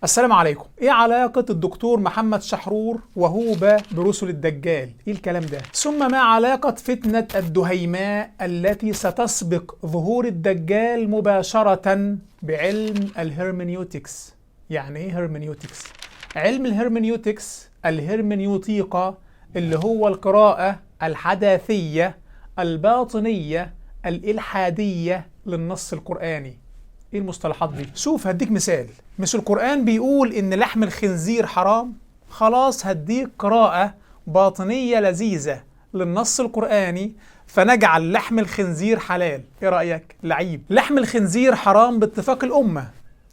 السلام عليكم. ايه علاقة الدكتور محمد شحرور وهوبة برسل الدجال؟ ايه الكلام ده؟ ثم ما علاقة فتنة الدهيماء التي ستسبق ظهور الدجال مباشرة بعلم الهرمنيوتكس؟ يعني ايه هرمنيوتكس؟ علم الهرمنيوتكس الهرمنيوطيقة اللي هو القراءة الحداثية الباطنية الإلحادية للنص القرآني. ايه المصطلحات دي؟ شوف هديك مثال. مش القرآن بيقول ان لحم الخنزير حرام؟ خلاص هديك قراءة باطنية لذيذة للنص القرآني فنجعل لحم الخنزير حلال. ايه رأيك؟ لعيب. لحم الخنزير حرام باتفاق الأمة،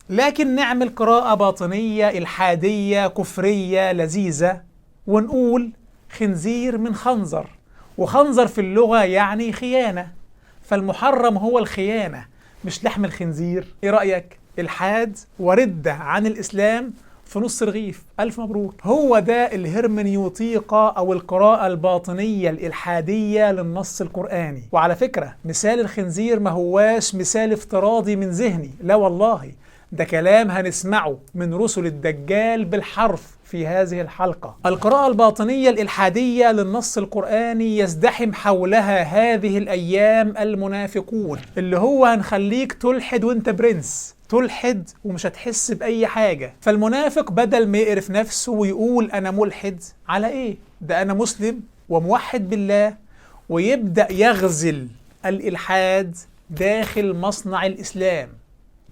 لكن نعمل قراءة باطنية إلحادية كفرية لذيذة ونقول خنزير من خنزر، وخنزر في اللغة يعني خيانة، فالمحرم هو الخيانة مش لحم الخنزير. ايه رأيك؟ الحاد وردة عن الإسلام في نص رغيف. ألف مبروك. هو ده الهرمنيوطيقة أو القراءة الباطنية الإلحادية للنص القرآني. وعلى فكرة مثال الخنزير ما هواش مثال افتراضي من ذهني، لا والله، ده كلام هنسمعه من رسل الدجال بالحرف في هذه الحلقة. القراءة الباطنية الإلحادية للنص القرآني يزدحم حولها هذه الأيام المنافقون، اللي هو هنخليك تلحد وانت برنس، تلحد ومش هتحس بأي حاجة. فالمنافق بدل ما يقرف نفسه ويقول أنا ملحد، على إيه؟ ده أنا مسلم وموحد بالله، ويبدأ يغزل الإلحاد داخل مصنع الإسلام.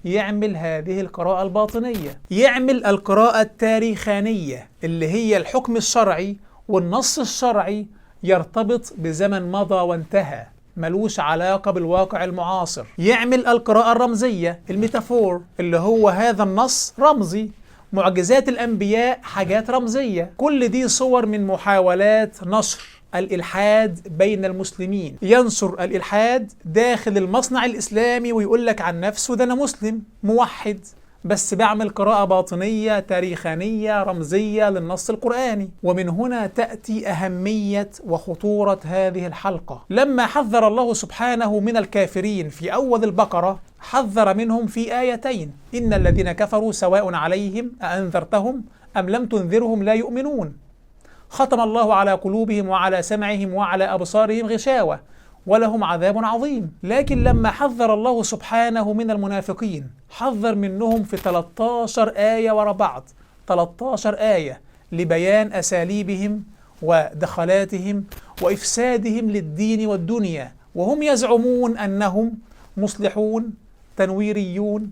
يعمل هذه القراءة الباطنية، يعمل القراءة التاريخانية اللي هي الحكم الشرعي والنص الشرعي يرتبط بزمن مضى وانتهى، ملوش علاقة بالواقع المعاصر. يعمل القراءة الرمزية الميتافور اللي هو هذا النص رمزي، معجزات الأنبياء حاجات رمزية. كل دي صور من محاولات نشر الإلحاد بين المسلمين. ينشر الإلحاد داخل المصنع الإسلامي ويقول لك عن نفسه ده أنا مسلم موحد، بس بعمل قراءة باطنية تاريخانية رمزية للنص القرآني. ومن هنا تأتي أهمية وخطورة هذه الحلقة. لما حذر الله سبحانه من الكافرين في أول البقرة، حذر منهم في آيتين: إن الذين كفروا سواء عليهم أأنذرتهم أم لم تنذرهم لا يؤمنون، ختم الله على قلوبهم وعلى سمعهم وعلى أبصارهم غشاوة ولهم عذاب عظيم. لكن لما حذر الله سبحانه من المنافقين، حذر منهم في 13 آية ورا بعض، 13 آية لبيان أساليبهم ودخلاتهم وإفسادهم للدين والدنيا، وهم يزعمون أنهم مصلحون تنويريون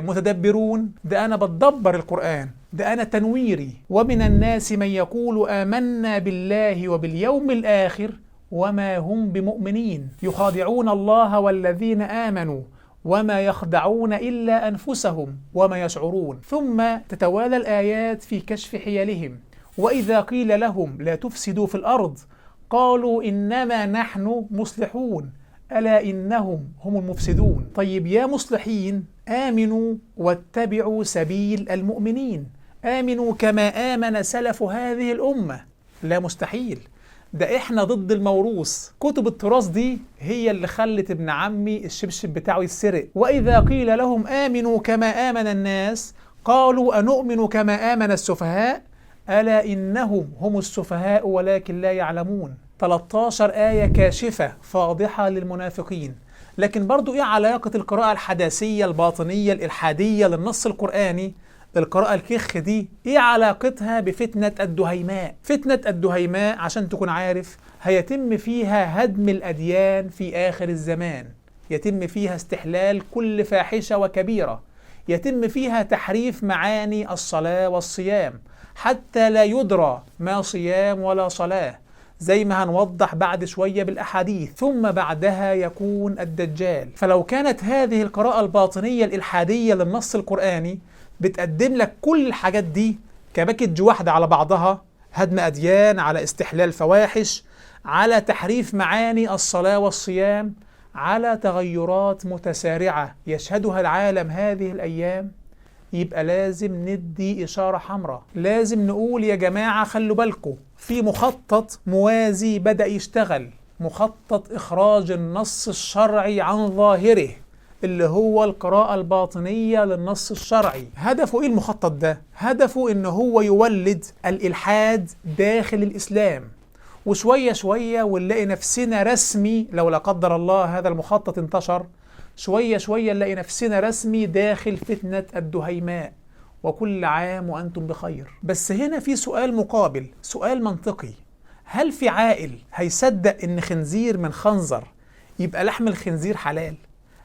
متدبرون. ده أنا بتدبر القرآن، ده أنا تنويري. ومن الناس من يقول آمنا بالله وباليوم الآخر وما هم بمؤمنين يخادعون الله والذين آمنوا وما يخدعون إلا أنفسهم وما يشعرون. ثم تتوالى الآيات في كشف حيلهم. وإذا قيل لهم لا تفسدوا في الأرض قالوا إنما نحن مصلحون ألا إنهم هم المفسدون. طيب يا مصلحين، آمنوا واتبعوا سبيل المؤمنين، آمنوا كما آمن سلف هذه الأمة. لا مستحيل، ده إحنا ضد الموروث. كتب التراث دي هي اللي خلت ابن عمي الشبشب بتاعه يتسرق. وإذا قيل لهم آمنوا كما آمن الناس قالوا أنؤمن كما آمن السفهاء ألا إنهم هم السفهاء ولكن لا يعلمون. 13 آية كاشفة فاضحة للمنافقين. لكن برضو إيه علاقة القراءة الحداثية الباطنية الإلحادية للنص القرآني؟ القراءة الكخ دي إيه علاقتها بفتنة الدهيماء؟ فتنة الدهيماء عشان تكون عارف هيتم فيها هدم الأديان في آخر الزمان، يتم فيها استحلال كل فاحشة وكبيرة، يتم فيها تحريف معاني الصلاة والصيام حتى لا يدرى ما صيام ولا صلاة، زي ما هنوضح بعد شوية بالأحاديث. ثم بعدها يكون الدجال. فلو كانت هذه القراءة الباطنية الإلحادية للنص القرآني بتقدم لك كل الحاجات دي كباكج واحدة على بعضها، هدم أديان، على استحلال فواحش، على تحريف معاني الصلاة والصيام، على تغيرات متسارعة يشهدها العالم هذه الأيام، يبقى لازم ندي إشارة حمراء. لازم نقول يا جماعة خلوا بالكم، في مخطط موازي بدأ يشتغل، مخطط إخراج النص الشرعي عن ظاهره اللي هو القراءة الباطنية للنص الشرعي. هدفه ايه المخطط ده؟ هدفه ان هو يولد الإلحاد داخل الإسلام، وشوية شوية ونلاقي نفسنا رسمي، لو لا قدر الله هذا المخطط انتشر، شوية شوية نلاقي نفسنا رسمي داخل فتنة الدهيماء. وكل عام وأنتم بخير. بس هنا في سؤال مقابل، سؤال منطقي: هل في عاقل هيصدق إن خنزير من خنزر يبقى لحم الخنزير حلال؟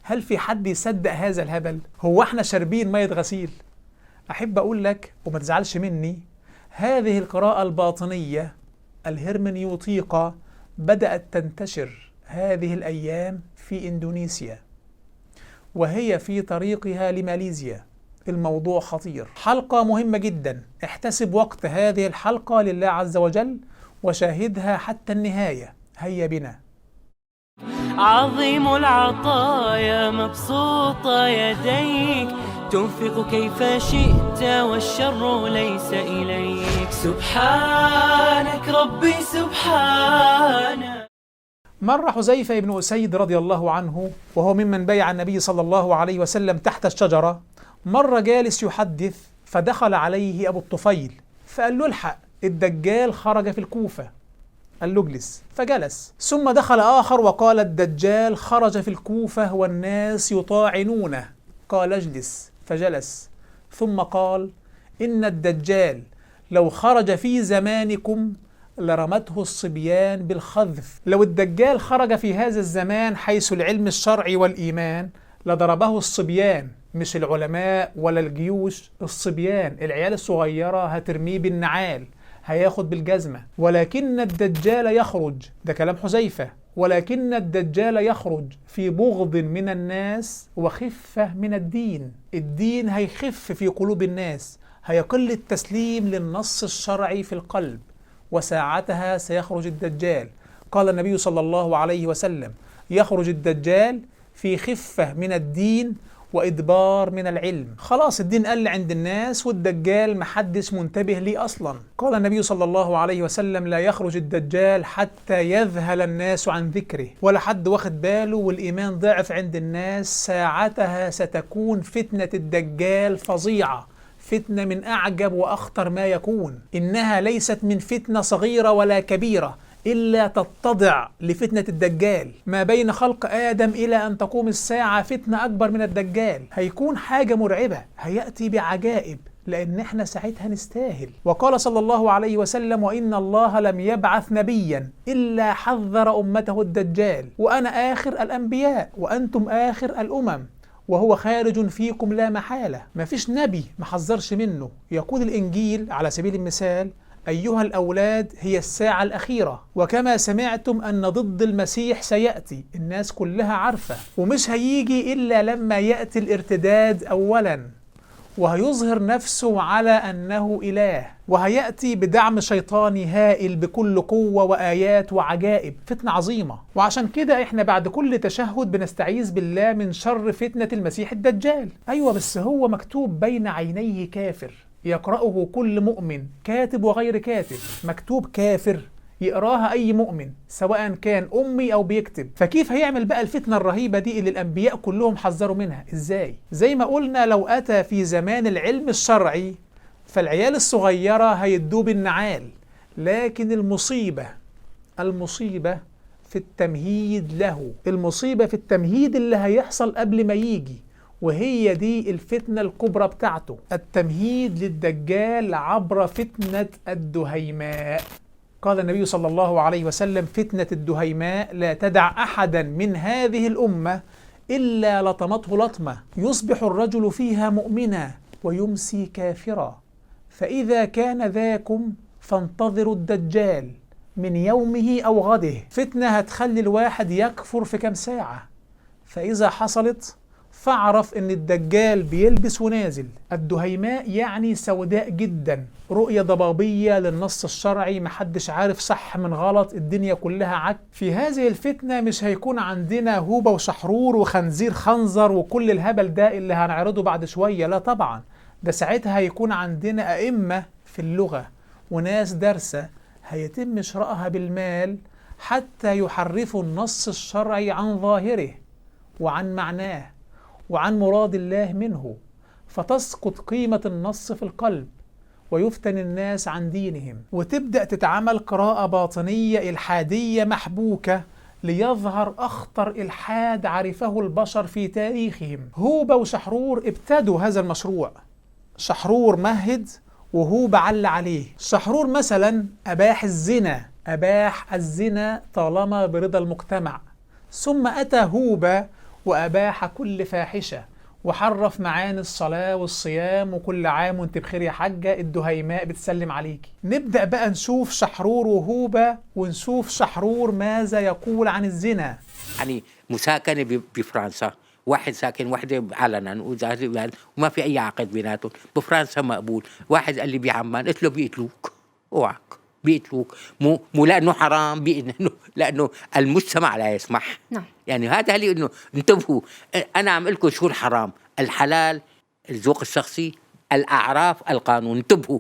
هل في حد يصدق هذا الهبل؟ هو احنا شاربين مية غسيل؟ أحب أقول لك وما تزعلش مني، هذه القراءة الباطنية الهرمنيوطيقة بدأت تنتشر هذه الأيام في إندونيسيا، وهي في طريقها لماليزيا. الموضوع خطير. حلقة مهمة جدا، احتسب وقت هذه الحلقة لله عز وجل وشاهدها حتى النهاية. هيا بنا. عظيم العطايا مبسوطة يديك، تنفق كيف شئت والشر ليس إليك. سبحانك ربي سبحانك. مر حذيفة بن أسيد رضي الله عنه وهو ممن بايع النبي صلى الله عليه وسلم تحت الشجرة، مر جالس يحدث فدخل عليه أبو الطفيل فقال له: الحق، الدجال خرج في الكوفة. قال له: اجلس. فجلس. ثم دخل آخر وقال: الدجال خرج في الكوفة والناس يطاعنونه. قال: اجلس. فجلس. ثم قال: إن الدجال لو خرج في زمانكم لرمته الصبيان بالخذف. لو الدجال خرج في هذا الزمان حيث العلم الشرعي والإيمان لضربه الصبيان، مش العلماء ولا الجيوش، الصبيان، العيال الصغيرة هترميه بالنعال، هياخد بالجزمة. ولكن الدجال يخرج، ده كلام حذيفة، ولكن الدجال يخرج في بغض من الناس وخفة من الدين. الدين هيخف في قلوب الناس، هيقل التسليم للنص الشرعي في القلب، وساعتها سيخرج الدجال. قال النبي صلى الله عليه وسلم: يخرج الدجال في خفة من الدين وإدبار من العلم. خلاص الدين قل عند الناس والدجال محدش منتبه ليه أصلا. قال النبي صلى الله عليه وسلم: لا يخرج الدجال حتى يذهل الناس عن ذكره، ولا حد واخد باله والإيمان ضعف عند الناس. ساعتها ستكون فتنة الدجال فظيعة، فتنة من أعجب وأخطر ما يكون. إنها ليست من فتنة صغيرة ولا كبيرة إلا تتضع لفتنة الدجال. ما بين خلق آدم إلى أن تقوم الساعة فتنة أكبر من الدجال. هيكون حاجة مرعبة، هيأتي بعجائب، لأن احنا ساعتها نستاهل. وقال صلى الله عليه وسلم: وإن الله لم يبعث نبيا إلا حذر أمته الدجال، وأنا آخر الأنبياء وأنتم آخر الأمم، وهو خارج فيكم لا محالة. ما فيش نبي ما حذرش منه. يقول الإنجيل على سبيل المثال: أيها الأولاد هي الساعة الأخيرة، وكما سمعتم أن ضد المسيح سيأتي. الناس كلها عارفة، ومش هيجي إلا لما يأتي الارتداد أولا، وهيظهر نفسه على أنه إله، وهيأتي بدعم شيطاني هائل بكل قوة وآيات وعجائب. فتنة عظيمة. وعشان كده إحنا بعد كل تشهد بنستعيذ بالله من شر فتنة المسيح الدجال. أيوة، بس هو مكتوب بين عينيه كافر يقرأه كل مؤمن، كاتب وغير كاتب. مكتوب كافر يقراها أي مؤمن سواء كان أمي أو بيكتب. فكيف هيعمل بقى الفتنة الرهيبة دي اللي الأنبياء كلهم حذروا منها؟ إزاي؟ زي ما قلنا، لو أتى في زمان العلم الشرعي فالعيال الصغيرة هيدوه بالنعال. لكن المصيبة في التمهيد له، المصيبة في التمهيد اللي هيحصل قبل ما يجي، وهي دي الفتنة الكبرى بتاعته، التمهيد للدجال عبر فتنة الدهيماء. قال النبي صلى الله عليه وسلم: فتنة الدهيماء لا تدع أحدا من هذه الأمة إلا لطمته لطمة، يصبح الرجل فيها مؤمنا ويمسي كافرا، فإذا كان ذاكم فانتظروا الدجال من يومه أو غده. فتنة هتخلي الواحد يكفر في كام ساعة، فإذا حصلت فاعرف ان الدجال بيلبس ونازل. الدهيماء يعني سوداء جدا، رؤية ضبابية للنص الشرعي، محدش عارف صح من غلط، الدنيا كلها عك. في هذه الفتنة مش هيكون عندنا هوبة وشحرور وخنزير خنزر وكل الهبل ده اللي هنعرضه بعد شوية، لا طبعا. ده ساعتها هيكون عندنا أئمة في اللغة وناس دارسة هيتم شرائها بالمال حتى يحرفوا النص الشرعي عن ظاهره وعن معناه، وعن مراد الله منه، فتسقط قيمة النص في القلب ويفتن الناس عن دينهم، وتبدأ تتعمل قراءة باطنية إلحادية محبوكة ليظهر أخطر إلحاد عرفه البشر في تاريخهم. هوبة وشحرور ابتدوا هذا المشروع. شحرور مهد وهوبة عل عليه. شحرور مثلا أباح الزنا طالما برضا المجتمع، ثم أتى هوبة وأباح كل فاحشة وحرف معاني الصلاة والصيام وكل عام وانت بخير يا حاجة، الدهيماء بتسلم عليكي. نبدأ بقى نشوف شحرور وهوبة، ونشوف شحرور ماذا يقول عن الزنا. يعني مساكنة بفرنسا، واحد ساكن وحدة علنا وما في أي عقد بيناتهم، بفرنسا مقبول. واحد قال لي بعمان، قلت له بيقتلوك، اوعك بيقتلوك، مو لأنه حرام، لأنه المجتمع لا يسمح. نعم. يعني هذا اللي إنه انتبهوا، أنا عم لكم شو الحرام، الحلال الذوق الشخصي، الأعراف القانون. انتبهوا،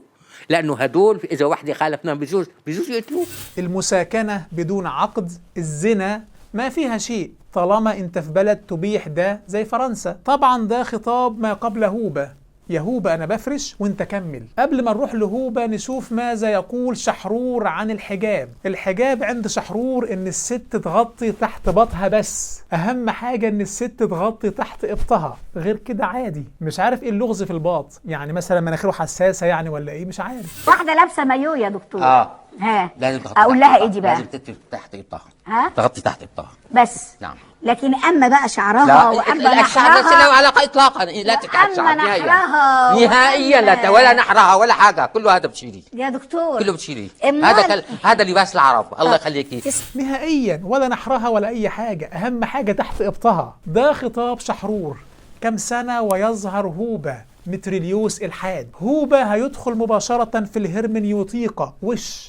لأنه هدول إذا واحدة خالفنا بجوز يقتلوك. المساكنة بدون عقد، الزنا ما فيها شيء طالما انت في بلد تبيح ده زي فرنسا. طبعا ده خطاب ما قبل هوبة، يا هوبة أنا بفرش وانت كمل. قبل ما نروح لهوبة نشوف ماذا يقول شحرور عن الحجاب. الحجاب عند شحرور إن الست تغطي تحت بطها بس، أهم حاجة إن الست تغطي تحت إبطها، غير كده عادي. مش عارف إيه اللغز في الباط، يعني مثلا مناخيره حساسة يعني ولا إيه، مش عارف. واحدة لابسة مايو يا دكتور، ها لازم تغطي اقول لها ايه دي بقى؟ لازم تغطي تحت إبطها، ها تغطي تحت إبطها بس. نعم. لكن اما بقى شعرها واما الشعر ليس له علاقة إطلاقا، لا تتعب أما شعر نحرها نهائيا، لا ولا نحرها ولا حاجة، كله هذا بتشيلي يا دكتور، كله بتشيلي. أمال هذا لباس العرب، الله يخليكي. نهائيا ولا نحرها ولا أي حاجة، أهم حاجة تحت إبطها. ده خطاب شحرور. كم سنة ويظهر هوبة متريليوس إلحاد. هوبة هيدخل مباشرة في الهرمنيوطيقة،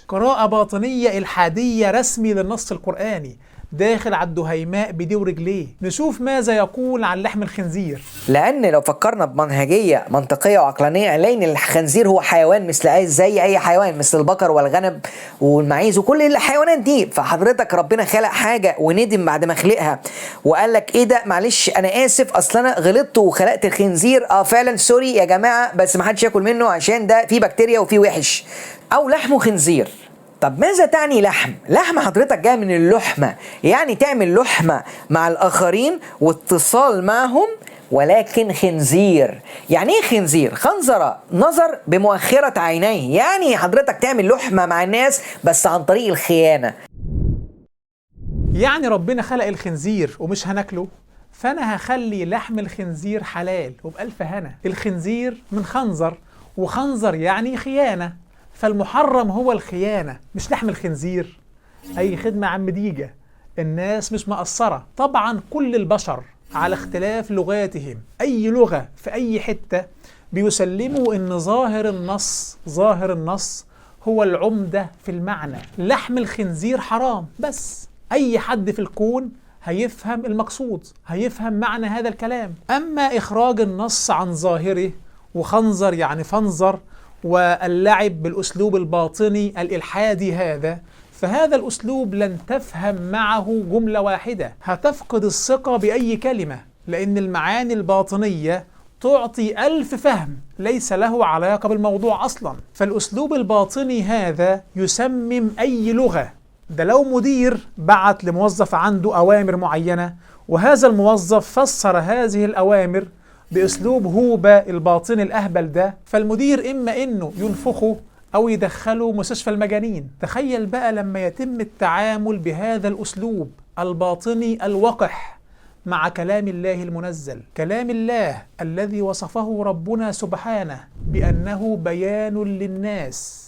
قراءة باطنية إلحادية رسمي للنص القرآني، داخل على الدهيماء بديه ورجليه. نشوف ماذا يقول عن لحم الخنزير. لأن لو فكرنا بمنهجية منطقية وعقلانية هنلاقي إن الخنزير هو حيوان زي أي حيوان، مثل البقر والغنم والمعيز وكل الحيوانات دي. فحضرتك ربنا خلق حاجة وندم بعد ما خلقها وقال لك إيه ده، معلش أنا آسف، أصل أنا غلطت وخلقت الخنزير، فعلا سوري يا جماعة، بس ما حدش ياكل منه عشان ده فيه بكتيريا وفيه وحش، أو لحمه خنزير. طب ماذا تعني لحم؟ لحم حضرتك جاي من اللحمة، يعني تعمل لحمة مع الآخرين واتصال معهم، ولكن خنزير. يعني ايه خنزير؟ خنزر نظر بمؤخرة عينيه، يعني حضرتك تعمل لحمة مع الناس بس عن طريق الخيانة. يعني ربنا خلق الخنزير ومش هناكله، فأنا هخلي لحم الخنزير حلال وبألف هنا. الخنزير من خنزر، وخنزر يعني خيانة، فالمحرم هو الخيانة مش لحم الخنزير. أي خدمة عم ديجة، الناس مش مقصرة. طبعا كل البشر على اختلاف لغاتهم، أي لغة في أي حتة بيسلموا إن ظاهر النص هو العمدة في المعنى. لحم الخنزير حرام، بس أي حد في الكون هيفهم المقصود، هيفهم معنى هذا الكلام. أما إخراج النص عن ظاهره، وخنزر يعني فنزر، واللعب بالأسلوب الباطني الإلحادي هذا، فهذا الأسلوب لن تفهم معه جملة واحدة، هتفقد الثقة بأي كلمة، لأن المعاني الباطنية تعطي 1000 فهم ليس له علاقة بالموضوع أصلا. فالأسلوب الباطني هذا يسمم أي لغة. ده لو مدير بعت لموظف عنده أوامر معينة، وهذا الموظف فسر هذه الأوامر بأسلوب هوبة الباطني الأهبل ده، فالمدير إما إنه ينفخه أو يدخله مستشفى المجانين. تخيل بقى لما يتم التعامل بهذا الأسلوب الباطني الوقح مع كلام الله المنزل، كلام الله الذي وصفه ربنا سبحانه بأنه بيان للناس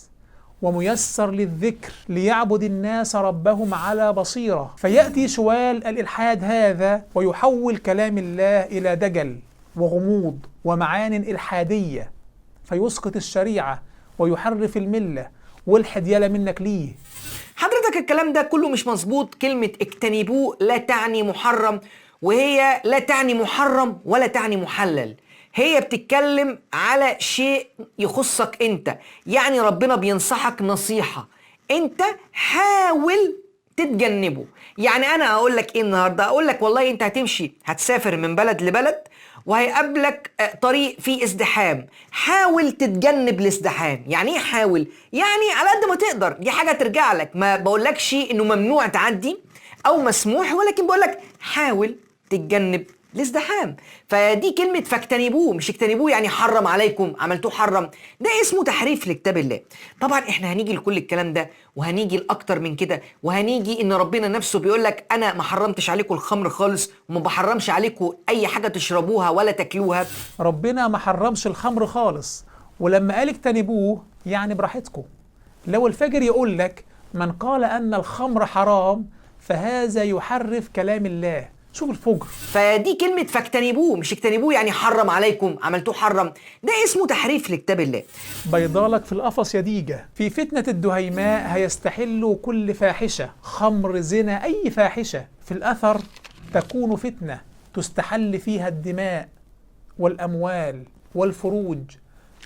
وميسر للذكر ليعبد الناس ربهم على بصيرة. فيأتي شوال الإلحاد هذا ويحول كلام الله إلى دجل وغموض ومعان إلحادية، فيسقط الشريعة ويحرف الملة والحد يلا منك ليه. حضرتك الكلام ده كله مش مظبوط. كلمة اجتنبوه لا تعني محرم، وهي لا تعني محرم ولا تعني محلل، هي بتتكلم على شيء يخصك انت. يعني ربنا بينصحك نصيحة، انت حاول تتجنبه. يعني انا اقول لك ايه النهارده؟ اقول لك والله انت هتمشي، هتسافر من بلد لبلد، وهيقابلك طريق فيه ازدحام. حاول تتجنب الازدحام. يعني ايه حاول؟ يعني على قد ما تقدر، دي حاجة ترجع لك. ما بقولكش انه ممنوع تعدي او مسموح، ولكن بقولك حاول تتجنب الازدحام. فدي كلمة فاجتنبوه، مش اجتنبوه يعني حرم عليكم، عملتوه حرم. ده اسمه تحريف لكتاب الله. طبعا احنا هنيجي لكل الكلام ده، وهنيجي لأكتر من كده، وهنيجي ان ربنا نفسه بيقولك انا ما حرمتش عليكم الخمر خالص، وما بحرمش عليكم اي حاجة تشربوها ولا تاكلوها. ربنا ما حرمش الخمر خالص، ولما قال اجتنبوه يعني براحتكم. لو الفجر يقول لك من قال أن الخمر حرام فهذا يحرف كلام الله. شوف الفجر. فدي كلمة فاجتنبوه، مش اجتنبوه يعني حرم عليكم، عملتوه حرم. ده اسمه تحريف لكتاب الله. بيضالك في القفص يا ديجة. في فتنة الدهيماء هيستحلوا كل فاحشة، خمر، زنا، أي فاحشة. في الأثر تكون فتنة تستحل فيها الدماء والأموال والفروج،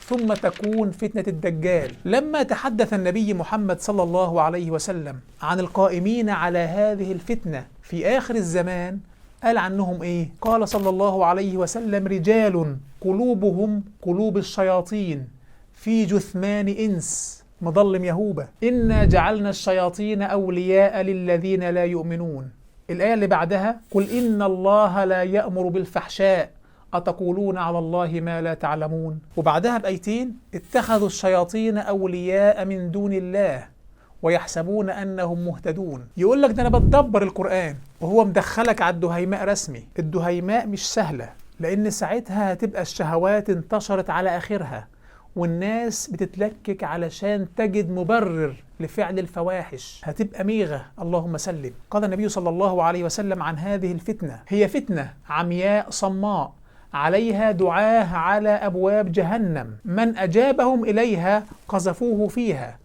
ثم تكون فتنة الدجال. لما تحدث النبي محمد صلى الله عليه وسلم عن القائمين على هذه الفتنة في آخر الزمان قال عنهم إيه؟ قال صلى الله عليه وسلم رجال قلوبهم قلوب الشياطين في جثمان إنس مظلم يهوبة إنا جعلنا الشياطين أولياء للذين لا يؤمنون. الآية اللي بعدها قل إن الله لا يأمر بالفحشاء أتقولون على الله ما لا تعلمون. وبعدها بآيتين اتخذوا الشياطين أولياء من دون الله ويحسبون أنهم مهتدون. يقول لك ده أنا بتدبر القرآن، وهو مدخلك على الدهيماء رسمي. الدهيماء مش سهلة، لأن ساعتها هتبقى الشهوات انتشرت على آخرها، والناس بتتلكك علشان تجد مبرر لفعل الفواحش، هتبقى ميغة. اللهم سلم. قال النبي صلى الله عليه وسلم عن هذه الفتنة هي فتنة عمياء صماء عليها دعاه على أبواب جهنم، من أجابهم إليها قذفوه فيها.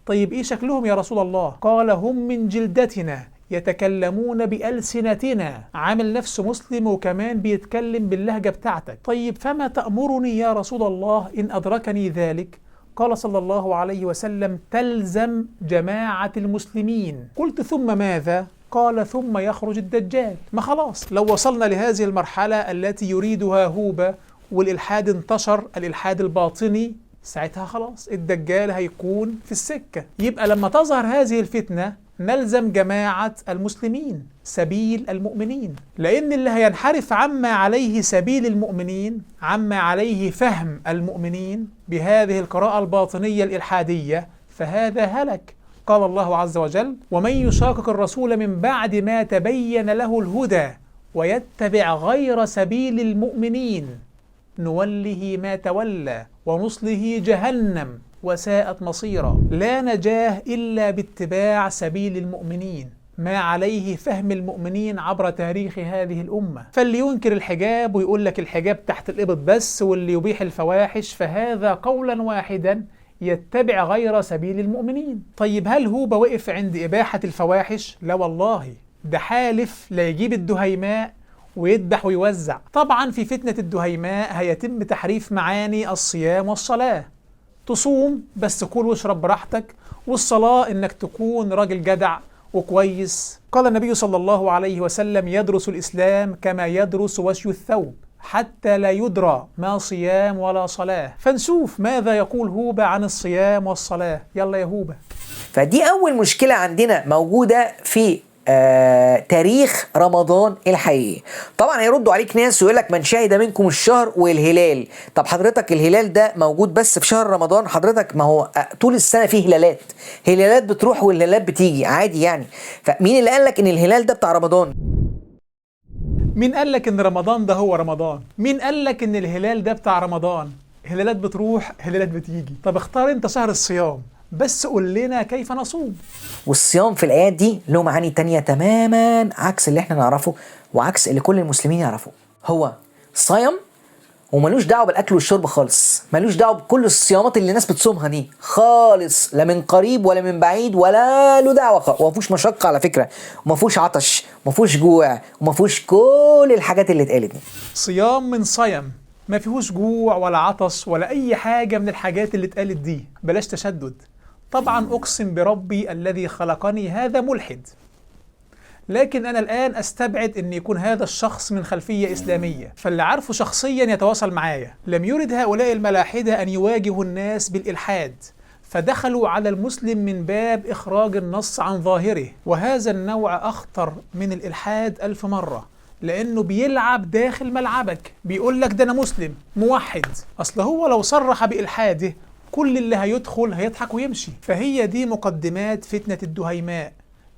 طيب إيه شكلهم يا رسول الله؟ قال هم من جلدتنا يتكلمون بألسنتنا. عامل نفسه مسلم وكمان بيتكلم باللهجة بتاعتك. طيب فما تأمرني يا رسول الله إن أدركني ذلك؟ قال صلى الله عليه وسلم تلزم جماعة المسلمين. قلت ثم ماذا؟ قال ثم يخرج الدجال. ما خلاص لو وصلنا لهذه المرحلة التي يريدها هوبة والإلحاد انتشر، الإلحاد الباطني، ساعتها خلاص الدجال هيكون في السكة. يبقى لما تظهر هذه الفتنة نلزم جماعة المسلمين سبيل المؤمنين، لأن اللي هينحرف عما عليه سبيل المؤمنين، عما عليه فهم المؤمنين بهذه القراءة الباطنية الإلحادية، فهذا هلك. قال الله عز وجل ومن يشاقق الرسول من بعد ما تبين له الهدى ويتبع غير سبيل المؤمنين نوله ما تولى ونصله جهنم وساءت مصيرا. لا نجاه إلا باتباع سبيل المؤمنين، ما عليه فهم المؤمنين عبر تاريخ هذه الأمة. فاللي ينكر الحجاب ويقول لك الحجاب تحت الإبط بس، واللي يبيح الفواحش، فهذا قولا واحدا يتبع غير سبيل المؤمنين. طيب هل هوبة وقف عند إباحة الفواحش؟ لا والله، ده حالف لا يجيب الدهيماء ويذبح ويوزع. طبعا في فتنة الدهيماء هيتم تحريف معاني الصيام والصلاة. تصوم بس كل واشرب براحتك، والصلاة انك تكون راجل جدع وكويس. قال النبي صلى الله عليه وسلم يدرس الإسلام كما يدرس وشي الثوب حتى لا يدرى ما صيام ولا صلاة. فنشوف ماذا يقول هوبة عن الصيام والصلاة. يلا يا هوبة. فدي أول مشكلة عندنا موجودة في تاريخ رمضان الحقيقي. طبعا هيردوا عليك ناس ويقول لك من شهد منكم الشهر والهلال. طب حضرتك الهلال ده موجود بس في شهر رمضان؟ حضرتك ما هو طول السنه فيه هلالات بتروح والهلالات بتيجي عادي يعني. فمين اللي قال لك ان الهلال ده بتاع رمضان؟ مين قال لك ان رمضان ده هو رمضان؟ مين قال لك ان الهلال ده بتاع رمضان؟ هلالات بتروح هلالات بتيجي. طب اختار انت شهر الصيام، بس قول لنا كيف نصوم. والصيام في الآيات دي له معاني تانية تماما عكس اللي احنا نعرفه وعكس اللي كل المسلمين يعرفوه. هو صيام وملوش دعوة بالأكل والشرب خالص، ملوش دعوة بكل الصيامات اللي الناس بتصومها دي خالص، لا من قريب ولا من بعيد ولا له دعوة. ومفوش مشقة على فكرة، ومفوش عطش، ومفوش جوع، ومفوش كل الحاجات اللي اتقالت دي. صيام من صيام، ما فيهوش جوع ولا عطش ولا أي حاجة من الحاجات اللي اتقالت دي. بلاش تشدد. طبعا أقسم بربي الذي خلقني هذا ملحد. لكن أنا الآن أستبعد أن يكون هذا الشخص من خلفية إسلامية، فاللي عارفه شخصيا يتواصل معايا. لم يرد هؤلاء الملاحدة أن يواجهوا الناس بالإلحاد، فدخلوا على المسلم من باب إخراج النص عن ظاهره، وهذا النوع أخطر من الإلحاد 1000 مرة، لأنه بيلعب داخل ملعبك، بيقول لك ده أنا مسلم موحد. أصل هو لو صرح بإلحاده كل اللي هيدخل هيضحك ويمشي. فهي دي مقدمات فتنة الدهيماء.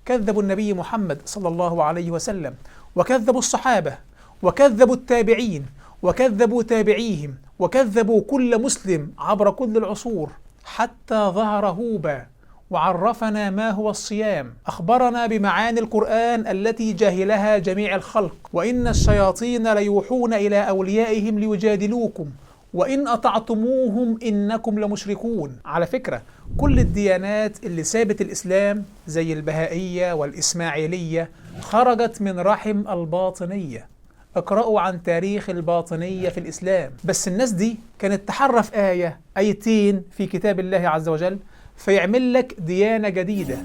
كذبوا النبي محمد صلى الله عليه وسلم، وكذبوا الصحابة، وكذبوا التابعين، وكذبوا تابعيهم، وكذبوا كل مسلم عبر كل العصور، حتى ظهر هوبا وعرفنا ما هو الصيام، أخبرنا بمعاني القرآن التي جاهلها جميع الخلق، وإن الشياطين ليوحون إلى أوليائهم ليجادلوكم وإن أطعتموهم إنكم لمشركون. على فكرة كل الديانات اللي سابت الإسلام زي البهائية والإسماعيلية خرجت من رحم الباطنية. اقرأوا عن تاريخ الباطنية في الإسلام. بس الناس دي كانت تحرف آية آيتين في كتاب الله عز وجل فيعمل لك ديانة جديدة،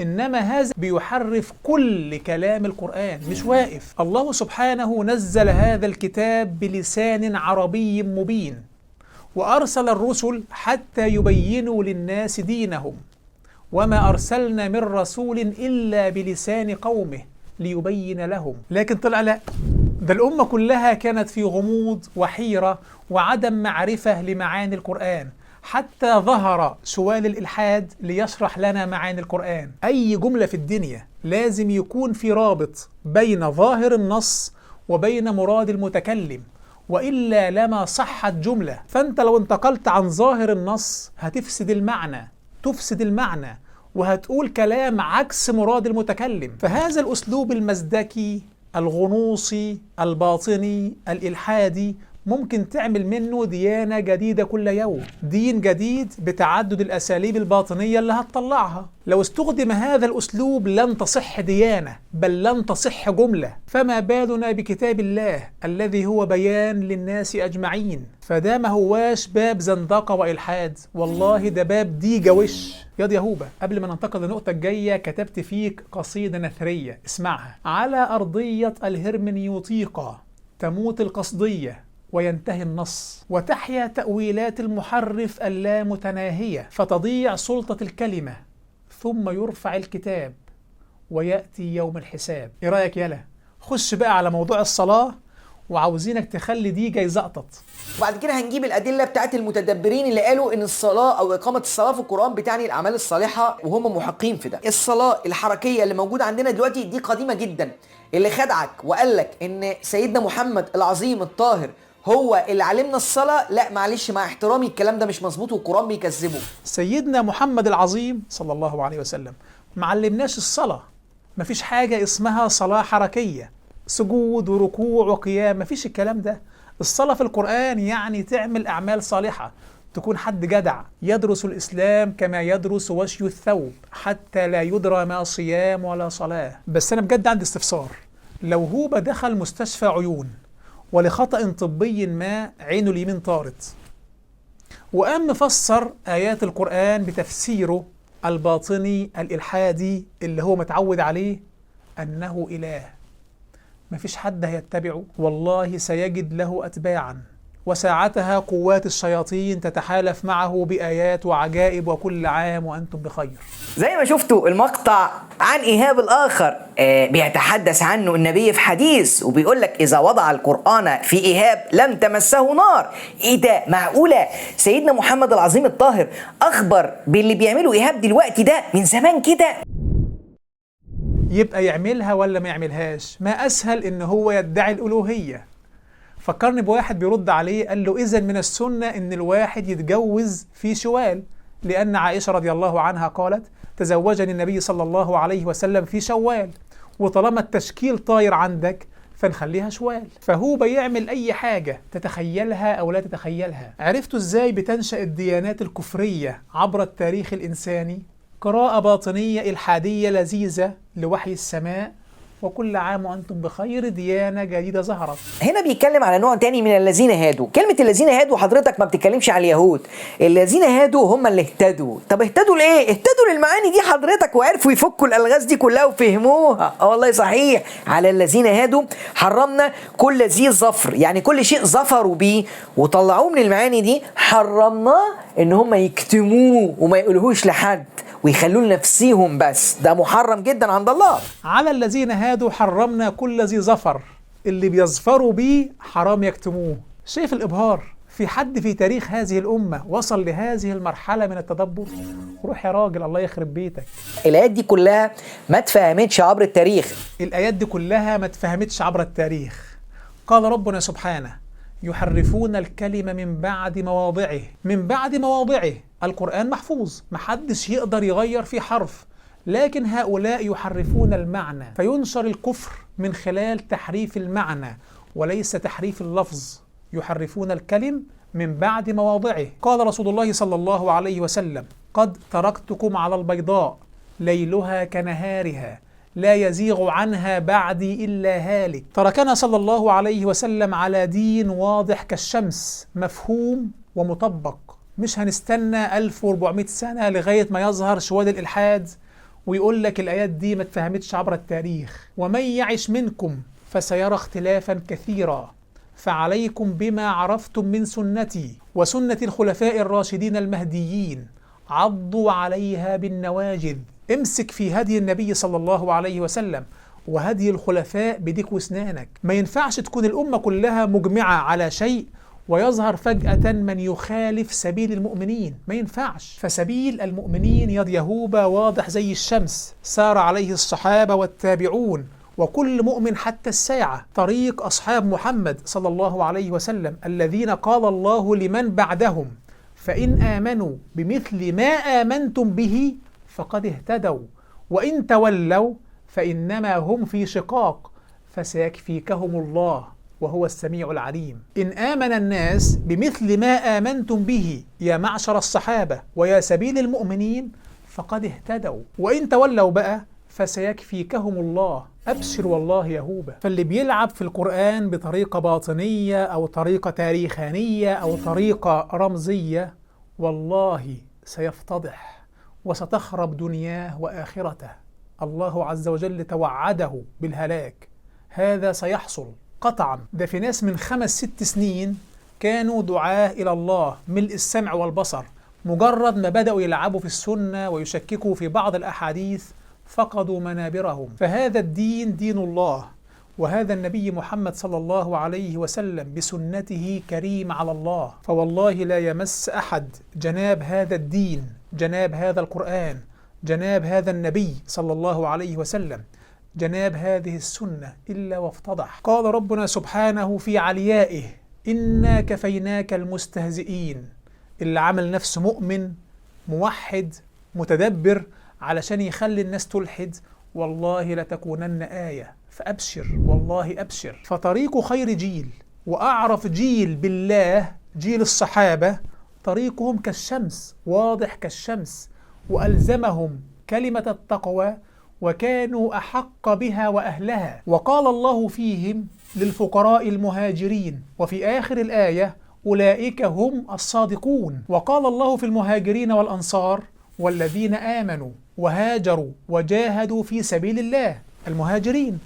إنما هذا بيحرف كل كلام القرآن، مش واقف. الله سبحانه نزل هذا الكتاب بلسان عربي مبين، وأرسل الرسل حتى يبينوا للناس دينهم، وما أرسلنا من رسول إلا بلسان قومه ليبين لهم. لكن طلع لا، ده الأمة كلها كانت في غموض وحيرة وعدم معرفة لمعاني القرآن، حتى ظهر سؤال الإلحاد ليشرح لنا معاني القرآن. أي جملة في الدنيا لازم يكون في رابط بين ظاهر النص وبين مراد المتكلم، وإلا لما صحت جملة. فأنت لو انتقلت عن ظاهر النص هتفسد المعنى، تفسد المعنى، وهتقول كلام عكس مراد المتكلم. فهذا الأسلوب المزدكي الغنوصي الباطني الإلحادي ممكن تعمل منه ديانة جديدة كل يوم، دين جديد بتعدد الأساليب الباطنية اللي هتطلعها. لو استخدم هذا الأسلوب لن تصح ديانة، بل لن تصح جملة، فما بالنا بكتاب الله الذي هو بيان للناس أجمعين. فده ما هواش باب زندقة وإلحاد، والله ده باب ديجة وش. ياض يهوبا، قبل ما ننتقل للنقطة الجاية كتبت فيك قصيدة نثرية اسمعها. على أرضية الهرمنيوطيقة تموت القصدية وينتهي النص، وتحيا تأويلات المحرف اللامتناهية، فتضيع سلطة الكلمة، ثم يرفع الكتاب ويأتي يوم الحساب. ايه رأيك يالا؟ خش بقى على موضوع الصلاة، وعاوزينك تخلي دي جاي زقطط. وبعد كده هنجيب الأدلة بتاعت المتدبرين اللي قالوا إن الصلاة أو إقامة الصلاة في القرآن بتعني الأعمال الصالحة، وهم محقين في ده. الصلاة الحركية اللي موجودة عندنا دلوقتي دي قديمة جدا. اللي خدعك وقال لك إن سيدنا محمد العظيم الطاهر هو اللي علمنا الصلاة، لا معلش مع احترامي الكلام ده مش مظبوط والقرآن بيكذبه. سيدنا محمد العظيم صلى الله عليه وسلم معلمناش الصلاة. مفيش حاجة اسمها صلاة حركية، سجود وركوع وقيام، مفيش الكلام ده. الصلاة في القرآن يعني تعمل أعمال صالحة، تكون حد جدع يدرس الإسلام كما يدرس وشي الثوب، حتى لا يدرى ما صيام ولا صلاة. بس أنا بجد عندي استفسار. لو هوبا دخل مستشفى عيون ولخطأ طبي ما عينه اليمين طارت، وقام مفسر آيات القرآن بتفسيره الباطني الإلحادي اللي هو متعود عليه أنه إله، مفيش حد هيتبعه، والله سيجد له أتباعا، وساعتها قوات الشياطين تتحالف معه بآيات وعجائب، وكل عام وأنتم بخير. زي ما شفتوا المقطع عن إيهاب الآخر بيتحدث عنه النبي في حديث، وبيقول لك إذا وضع القرآن في إيهاب لم تمسه نار. إيه ده؟ معقولة سيدنا محمد العظيم الطاهر أخبر باللي بيعمله إيهاب دلوقتي ده من زمان كده؟ يبقى يعملها ولا ما يعملهاش؟ ما أسهل إن هو يدعي الألوهية. فكرني بواحد بيرد عليه قال له إذن من السنة إن الواحد يتجوز في شوال، لأن عائشة رضي الله عنها قالت تزوجني النبي صلى الله عليه وسلم في شوال، وطالما التشكيل طاير عندك فنخليها شوال. فهو بيعمل أي حاجة تتخيلها أو لا تتخيلها. عرفتوا إزاي بتنشأ الديانات الكفرية عبر التاريخ الإنساني؟ قراءة باطنية إلحادية لذيذة لوحي السماء، وكل عام وأنتم بخير، ديانة جديدة ظهرت. هنا بيتكلم على نوع تاني من الذين هادوا. كلمة الذين هادوا حضرتك ما بتتكلمش على اليهود، الذين هادوا هم اللي اهتدوا. طب اهتدوا لإيه؟ اهتدوا للمعاني دي حضرتك، وعرفوا يفكوا الألغاز دي كلها وفهموها. والله صحيح. على الذين هادوا حرمنا كل ذي ظفر، يعني كل شيء ظفروا بيه وطلعوه من المعاني دي حرمناه ان هم يكتموه وما يقولوهوش لحد ويخلوه لنفسيهم بس. ده محرم جدا عند الله. على الذين هادوا حرمنا كل ذي ظفر، اللي بيظفروا بيه حرام يكتموه. شايف الإبهار؟ في حد في تاريخ هذه الأمة وصل لهذه المرحلة من التدبر؟ روح يا راجل، الله يخرب بيتك. الآيات دي كلها ما اتفهمتش عبر التاريخ. الآيات دي كلها ما اتفهمتش عبر التاريخ. قال ربنا سبحانه: يحرفون الكلمة من بعد مواضعه. من بعد مواضعه. القرآن محفوظ، محدش يقدر يغير فيه حرف، لكن هؤلاء يحرفون المعنى، فينشر الكفر من خلال تحريف المعنى وليس تحريف اللفظ. يحرفون الكلم من بعد مواضعه. قال رسول الله صلى الله عليه وسلم: قد تركتكم على البيضاء ليلها كنهارها لا يزيغ عنها بعدي إلا هالك. تركنا صلى الله عليه وسلم على دين واضح كالشمس، مفهوم ومطبق. مش هنستنى 1400 سنة لغاية ما يظهر شوال الإلحاد ويقول لك الآيات دي ما اتفهمتش عبر التاريخ. ومن يعش منكم فسيرى اختلافا كثيرا، فعليكم بما عرفتم من سنتي وسنة الخلفاء الراشدين المهديين، عضوا عليها بالنواجذ. امسك في هدي النبي صلى الله عليه وسلم وهدي الخلفاء بديك واسنانك. ما ينفعش تكون الأمة كلها مجمعة على شيء ويظهر فجأة من يخالف سبيل المؤمنين. ما ينفعش. فسبيل المؤمنين يد يهوبا واضح زي الشمس، سار عليه الصحابة والتابعون وكل مؤمن حتى الساعة. طريق أصحاب محمد صلى الله عليه وسلم الذين قال الله لمن بعدهم: فإن آمنوا بمثل ما آمنتم به فقد اهتدوا وإن تولوا فإنما هم في شقاق فسيكفيكهم الله وهو السميع العليم. إن آمن الناس بمثل ما آمنتم به يا معشر الصحابة ويا سبيل المؤمنين فقد اهتدوا، وإن تولوا بقى فسيكفيكهم الله. أبشر والله يا هوبة. فاللي بيلعب في القرآن بطريقة باطنية أو طريقة تاريخانية أو طريقة رمزية والله سيفتضح وستخرب دنياه وآخرته. الله عز وجل توعده بالهلاك. هذا سيحصل قطعا. ده في ناس من 5-6 سنين كانوا دعاة إلى الله ملء السمع والبصر، مجرد ما بدأوا يلعبوا في السنة ويشككوا في بعض الأحاديث فقدوا منابرهم. فهذا الدين دين الله، وهذا النبي محمد صلى الله عليه وسلم بسنته كريم على الله. فوالله لا يمس أحد جناب هذا الدين، جناب هذا القرآن، جناب هذا النبي صلى الله عليه وسلم، جناب هذه السنة إلا وافتضح. قال ربنا سبحانه في عليائه: إنا كفيناك المستهزئين. اللي عمل نفسه مؤمن موحد متدبر علشان يخلي الناس تلحد، والله لتكونن آية. فأبشر والله أبشر. فطريق خير جيل وأعرف جيل بالله جيل الصحابة، طريقهم كالشمس واضح كالشمس، وألزمهم كلمة التقوى وكانوا أحق بها وأهلها. وقال الله فيهم للفقراء المهاجرين، وفي آخر الآية: أولئك هم الصادقون. وقال الله في المهاجرين والأنصار: والذين آمنوا وهاجروا وجاهدوا في سبيل الله، المهاجرين.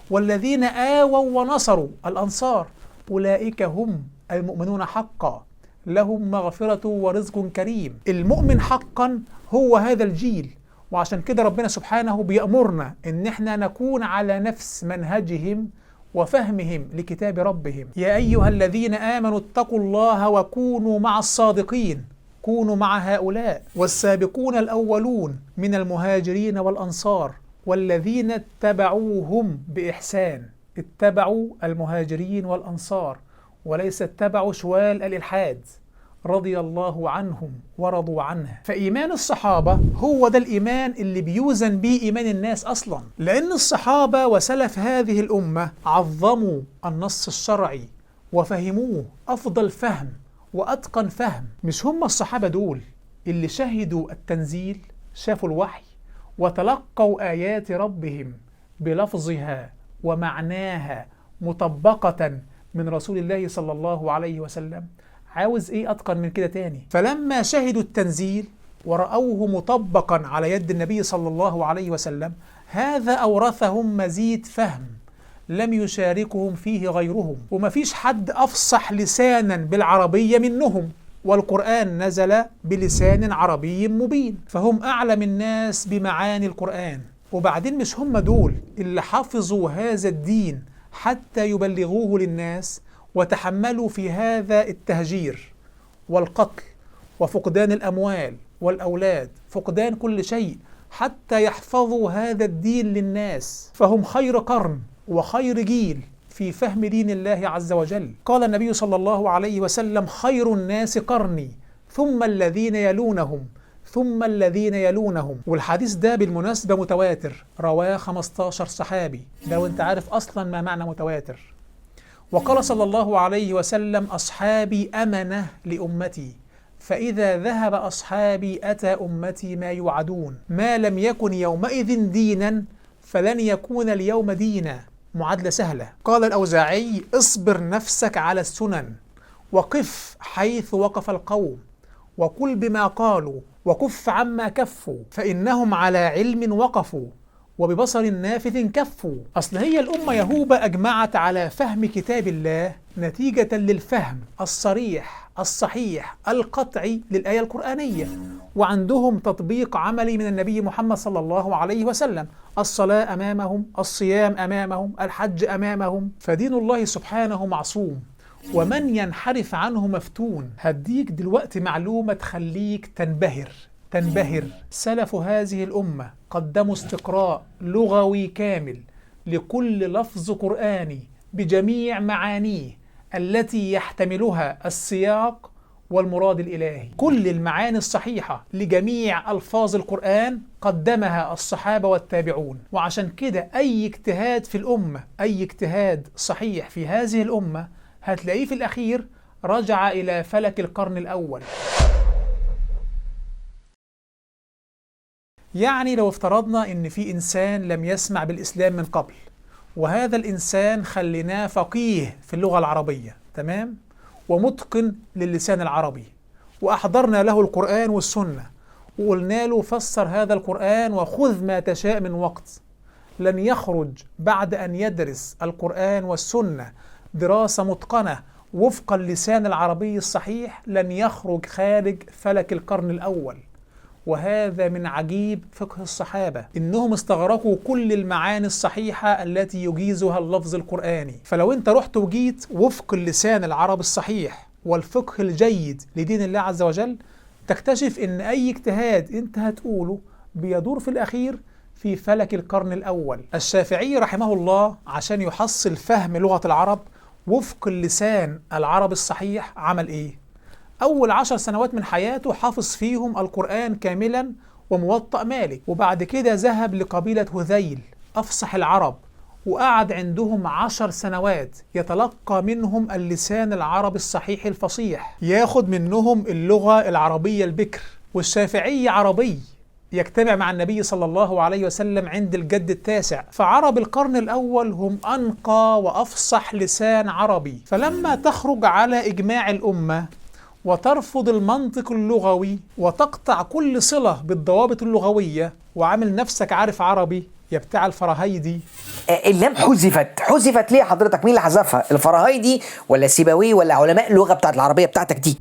والذين آووا ونصروا، الأنصار. أولئك هم المؤمنون حقا، لهم مغفرة ورزق كريم. المؤمن حقا هو هذا الجيل. وعشان كده ربنا سبحانه بيأمرنا إن احنا نكون على نفس منهجهم وفهمهم لكتاب ربهم. يا أيها الذين آمنوا اتقوا الله وكونوا مع الصادقين. كونوا مع هؤلاء. والسابقون الأولون من المهاجرين والأنصار والذين اتبعوهم بإحسان. اتبعوا المهاجرين والأنصار وليس اتبعوا شوال الإلحاد. رضي الله عنهم ورضوا عنه. فإيمان الصحابة هو ده الإيمان اللي بيوزن بيه إيمان الناس أصلا، لأن الصحابة وسلف هذه الأمة عظموا النص الشرعي وفهموه أفضل فهم وأتقن فهم. مش هم الصحابة دول اللي شهدوا التنزيل، شافوا الوحي وتلقوا آيات ربهم بلفظها ومعناها مطبقة من رسول الله صلى الله عليه وسلم. عاوز ايه أتقن من كده تاني؟ فلما شهدوا التنزيل ورأوه مطبقا على يد النبي صلى الله عليه وسلم، هذا أورثهم مزيد فهم لم يشاركهم فيه غيرهم، ومفيش حد أفصح لسانا بالعربية منهم، والقرآن نزل بلسان عربي مبين، فهم أعلم الناس بمعاني القرآن. وبعدين مش هم دول اللي حفظوا هذا الدين حتى يبلغوه للناس وتحملوا في هذا التهجير والقتل وفقدان الأموال والأولاد، فقدان كل شيء حتى يحفظوا هذا الدين للناس، فهم خير قرن وخير جيل في فهم دين الله عز وجل. قال النبي صلى الله عليه وسلم: خير الناس قرني ثم الذين يلونهم ثم الذين يلونهم. والحديث ده بالمناسبة متواتر، رواه 15 صحابي، ده وانت عارف أصلا ما معنى متواتر. وقال صلى الله عليه وسلم: أصحابي أمنة لأمتي، فإذا ذهب أصحابي أتى أمتي ما يوعدون، ما لم يكن يومئذ دينا فلن يكون اليوم دينا. معادلة سهلة. قال الأوزاعي: اصبر نفسك على السنن، وقف حيث وقف القوم، وقل بما قالوا، وكف عما كفوا، فإنهم على علم وقفوا، وببصر نافذ كفوا. أصل هي الأمة يهوبة أجمعت على فهم كتاب الله نتيجة للفهم الصريح الصحيح القطعي للآية القرآنية، وعندهم تطبيق عملي من النبي محمد صلى الله عليه وسلم، الصلاة أمامهم، الصيام أمامهم، الحج أمامهم، فدين الله سبحانه معصوم، ومن ينحرف عنه مفتون. هديك دلوقتي معلومة تخليك تنبهر. سلف هذه الأمة قدموا استقراء لغوي كامل لكل لفظ قرآني بجميع معانيه التي يحتملها السياق والمراد الإلهي. كل المعاني الصحيحة لجميع ألفاظ القرآن قدمها الصحابة والتابعون. وعشان كده أي اجتهاد في الأمة، أي اجتهاد صحيح في هذه الأمة، هتلاقيه في الأخير رجع إلى فلك القرن الأول. يعني لو افترضنا إن في إنسان لم يسمع بالإسلام من قبل، وهذا الإنسان خليناه فقيه في اللغة العربية، تمام؟ ومتقن للسان العربي، وأحضرنا له القرآن والسنة، وقلنا له فسر هذا القرآن وخذ ما تشاء من وقت، لن يخرج بعد أن يدرس القرآن والسنة دراسة متقنة وفق اللسان العربي الصحيح، لن يخرج خارج فلك القرن الأول. وهذا من عجيب فقه الصحابة، إنهم استغرقوا كل المعاني الصحيحة التي يجيزها اللفظ القرآني. فلو أنت رحت وجيت وفق اللسان العربي الصحيح والفقه الجيد لدين الله عز وجل، تكتشف إن أي اجتهاد أنت هتقوله بيدور في الأخير في فلك القرن الأول. الشافعي رحمه الله عشان يحصل فهم لغة العرب وفق اللسان العربي الصحيح عمل إيه؟ أول 10 سنوات من حياته حافظ فيهم القرآن كاملا وموطأ مالك، وبعد كده ذهب لقبيلة هذيل أفصح العرب، وقعد عندهم 10 سنوات يتلقى منهم اللسان العربي الصحيح الفصيح، ياخد منهم اللغة العربية البكر. والشافعي عربي يجتمع مع النبي صلى الله عليه وسلم عند الجد التاسع، فعرب القرن الأول هم أنقى وأفصح لسان عربي. فلما تخرج على إجماع الأمة وترفض المنطق اللغوي وتقطع كل صلة بالضوابط اللغوية وعامل نفسك عارف عربي يا بتاع الفراهيدي. اللام حذفت ليه حضرتك؟ مين اللي حذفها؟ الفراهيدي ولا سيبويه ولا علماء اللغة بتاعت العربية بتاعتك دي؟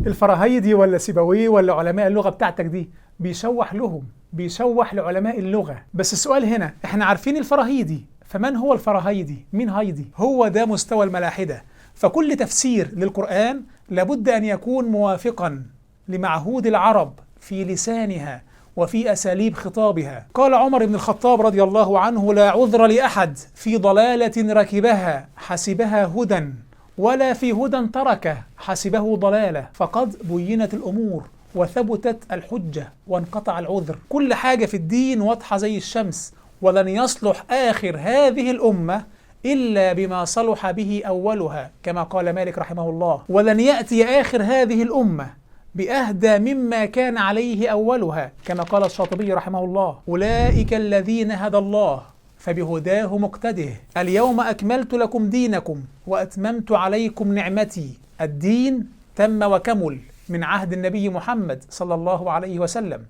الفراهيدي ولا سيبويه ولا علماء اللغة بتاعتك دي بيشوح لهم، بيشوح لعلماء اللغة. بس السؤال هنا، احنا عارفين الفراهيدي، فمن هو الفراهيدي؟ مين هيدي؟ هو ده مستوى الملاحدة. فكل تفسير للقرآن لابد أن يكون موافقا لمعهود العرب في لسانها وفي أساليب خطابها. قال عمر بن الخطاب رضي الله عنه: لا عذر لأحد في ضلالة ركبها حسبها هدى، ولا في هدى تركه حسبه ضلالة، فقد بينت الأمور وثبتت الحجة وانقطع العذر. كل حاجة في الدين واضحة زي الشمس، ولن يصلح آخر هذه الأمة إلا بما صلح به أولها، كما قال مالك رحمه الله. ولن يأتي آخر هذه الأمة بأهدى مما كان عليه أولها، كما قال الشاطبي رحمه الله: أولئك الذين هدى الله فبهداه مقتده، اليوم أكملت لكم دينكم وأتممت عليكم نعمتي. الدين تم وكمل من عهد النبي محمد صلى الله عليه وسلم،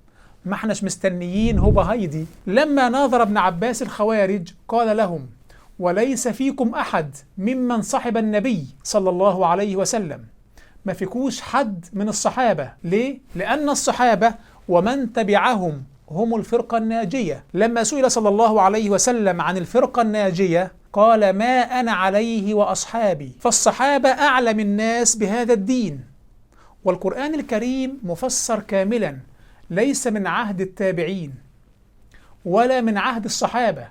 ما احناش مستنيين هو هيدي. لما ناظر ابن عباس الخوارج قال لهم: وليس فيكم أحد ممن صحب النبي صلى الله عليه وسلم، ما فيكوش حد من الصحابة. ليه؟ لأن الصحابة ومن تبعهم هم الفرقة الناجية. لما سئل صلى الله عليه وسلم عن الفرقة الناجية قال: ما أنا عليه وأصحابي. فالصحابة أعلم الناس بهذا الدين. والقرآن الكريم مفسر كاملا، ليس من عهد التابعين ولا من عهد الصحابة.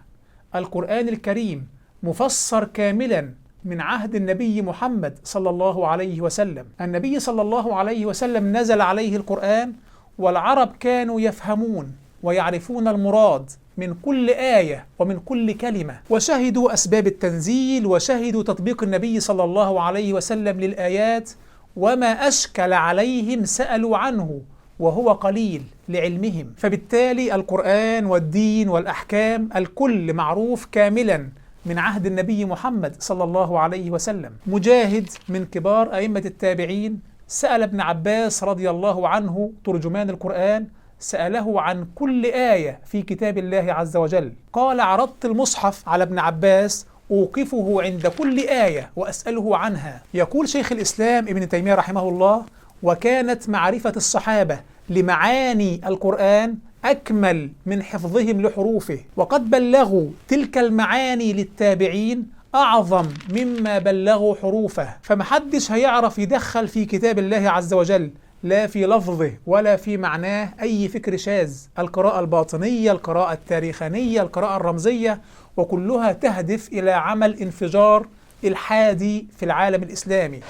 القرآن الكريم مفسر كاملا من عهد النبي محمد صلى الله عليه وسلم. النبي صلى الله عليه وسلم نزل عليه القرآن، والعرب كانوا يفهمون ويعرفون المراد من كل آية ومن كل كلمة، وشهدوا أسباب التنزيل وشهدوا تطبيق النبي صلى الله عليه وسلم للآيات، وما أشكل عليهم سألوا عنه وهو قليل لعلمهم. فبالتالي القرآن والدين والأحكام الكل معروف كاملا من عهد النبي محمد صلى الله عليه وسلم. مجاهد من كبار أئمة التابعين سأل ابن عباس رضي الله عنه ترجمان القرآن، سأله عن كل آية في كتاب الله عز وجل. قال: عرضت المصحف على ابن عباس أوقفه عند كل آية وأسأله عنها. يقول شيخ الإسلام ابن تيمية رحمه الله: وكانت معرفة الصحابة لمعاني القرآن أكمل من حفظهم لحروفه، وقد بلغوا تلك المعاني للتابعين أعظم مما بلغوا حروفه. فمحدش هيعرف يدخل في كتاب الله عز وجل لا في لفظه ولا في معناه أي فكر شاذ. القراءة الباطنية، القراءة التاريخانية، القراءة الرمزية، وكلها تهدف إلى عمل انفجار إلحادي في العالم الإسلامي.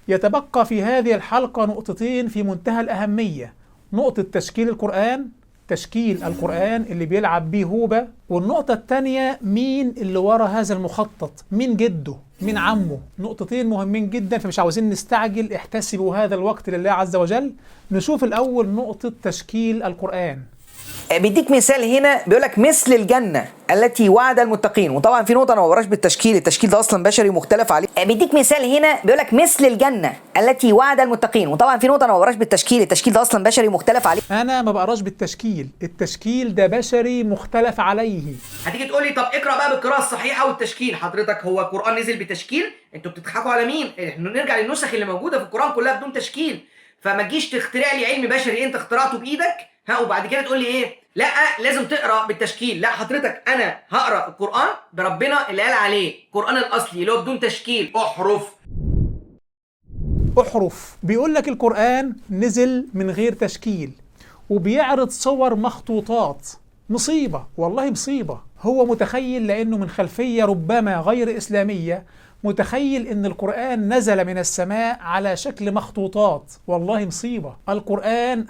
يتبقى في هذه الحلقة نقطتين في منتهى الأهمية: نقطة تشكيل القرآن، تشكيل القرآن اللي بيلعب بيه هوبة، والنقطة الثانية مين اللي ورا هذا المخطط، مين جده، مين عمه. نقطتين مهمين جدا، فمش عاوزين نستعجل، احتسبوا هذا الوقت لله عز وجل. نشوف الأول نقطة تشكيل القرآن. بيديك مثال هنا، بيقول لك مثل الجنة التي وعد المتقين، وطبعا في نقطة انا ما وراش بالتشكيل، التشكيل ده اصلا بشري مختلف عليه. بيديك مثال هنا بيقول لك مثل الجنة التي وعد المتقين، وطبعا في نقطة انا ما وراش بالتشكيل، التشكيل ده اصلا بشري مختلف عليه. انا ما بقراش بالتشكيل، التشكيل ده بشري مختلف عليه. هتيجي تقول لي طب اقرا بقى بالقراءة الصحيحة والتشكيل. حضرتك هو القرآن نزل بتشكيل؟ انتوا بتضحكوا على مين؟ احنا نرجع للنسخ اللي موجودة في القرآن كلها بدون تشكيل. فما تجيش تخترع لي علم بشري انت اخترعته بايدك وبعد كده تقول لي ايه؟ لا لازم تقرا بالتشكيل. لا حضرتك انا هقرا القران بربنا اللي قال عليه القران الاصلي اللي هو بدون تشكيل، احرف. بيقول لك القران نزل من غير تشكيل، وبيعرض صور مخطوطات. مصيبه، والله مصيبه. هو متخيل لانه من خلفيه ربما غير اسلاميه، متخيل ان القرآن نزل من السماء على شكل مخطوطات. والله مصيبة.